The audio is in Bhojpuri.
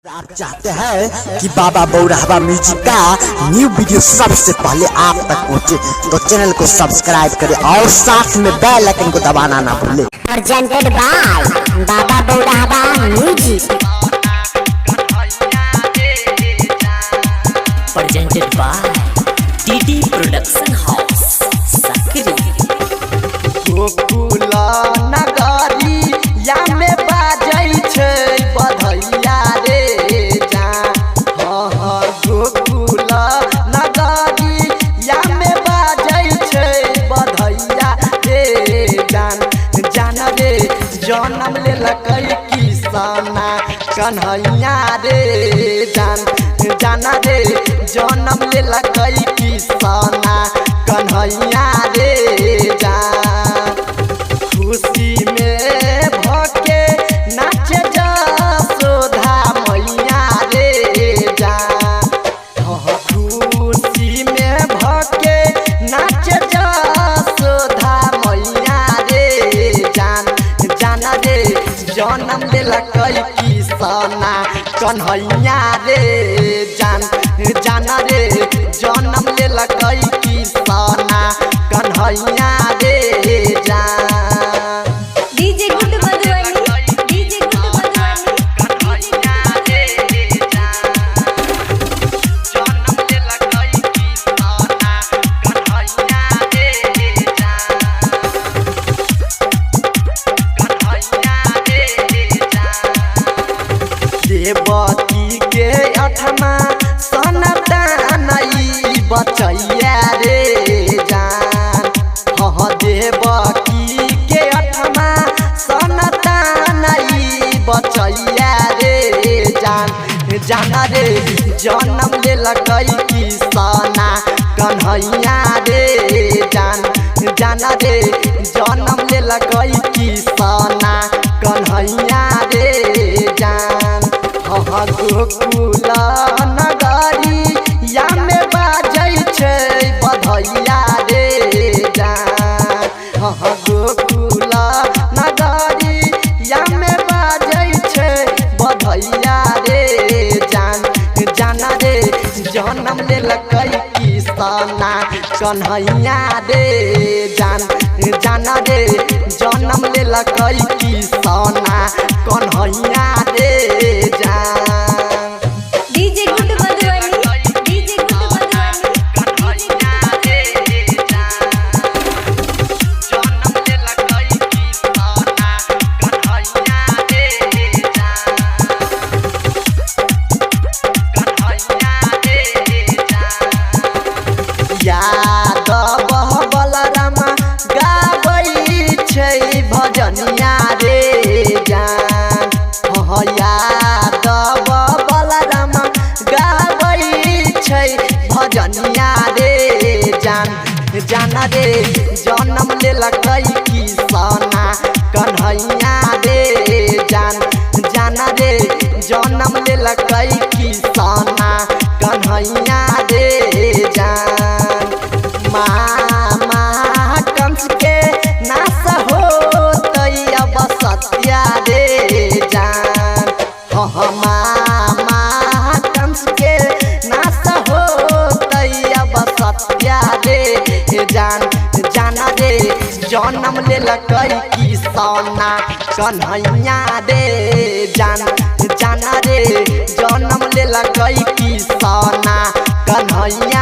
आप चाहते हैं कि बाबा बौराहवा म्यूजिक का न्यू वीडियो सबसे पहले आप तक पहुंचे तो चैनल को सब्सक्राइब करें और साथ में बेल आइकन को दबाना ना भूलें। Presented by Baba Bauraahwa music. Presented by TT production house Sakri. गोकुला नगरी या में बाजै छै बधैया रे जान। हाँ गोकुला नगरी या में बाजै छै बधैया रे जान। जान रे जन्म लेलकै किसाना कन्हैया रे जान। जान रे जन्म लेलकै किसाना कन्हैया रे जान। खुशी में भके नाचे जसोधा मैया रे जान। खुशी में भके नाचे जसोधा मैया रे जान। जान रे जन्म लेलकै किसाना कन्हैया रे जान। जान रे जन्म लेलकै किसाना कन्हैया रे जान। DJ good Madhubani, DJ good Madhubani, Kanhaiya रे जान। जन्म लेलकै किसाना कन्हैया रे जान। कन्हैया रे जान। देवती के अठमा सनतनई बचैया रे जान। हाँ देवकी के अठमा सनतनई बचैया रे जान। जान रे जन्म लेलकै किसाना कन्हैया रे जान। जान रे जन्म लेलकै किसाना कन्हैया रे जान। हाँ गोकुला नगरी या में बाजै छै बधैया रे जान। हाँ गोकुला नगरी या में बाजै छै बधैया रे जान। जान रे जन्म लेलकै किसाना कन्हैया रे जान। जान रे जन्म लेलकै किसाना कन्हैया रे जान। DJ good Madhubani, DJ good Madhubani, Kanhaiya रे जान। जन्म लेलकै किसाना कन्हैया रे जान। कन्हैया रे जान। यादव बलराम गाबै छै भजनिया रे जान। हाँ यादव बलराम गाबै छै भजनिया रे जान। जान रे जन्म लेलकै किसाना कन्हैया रे जान। जान रे जन्म लेलकै किसाना कन्हैया रे जान। मामा कंस के नाश होतै अब सत्या रे जान। हाँ मामा कंस के नाश होतै अब सत्या रे जान। जान रे जन्म लेलकै किसाना कन्हैया रे जान। जान रे जन्म लेलकै किसाना कन्हैया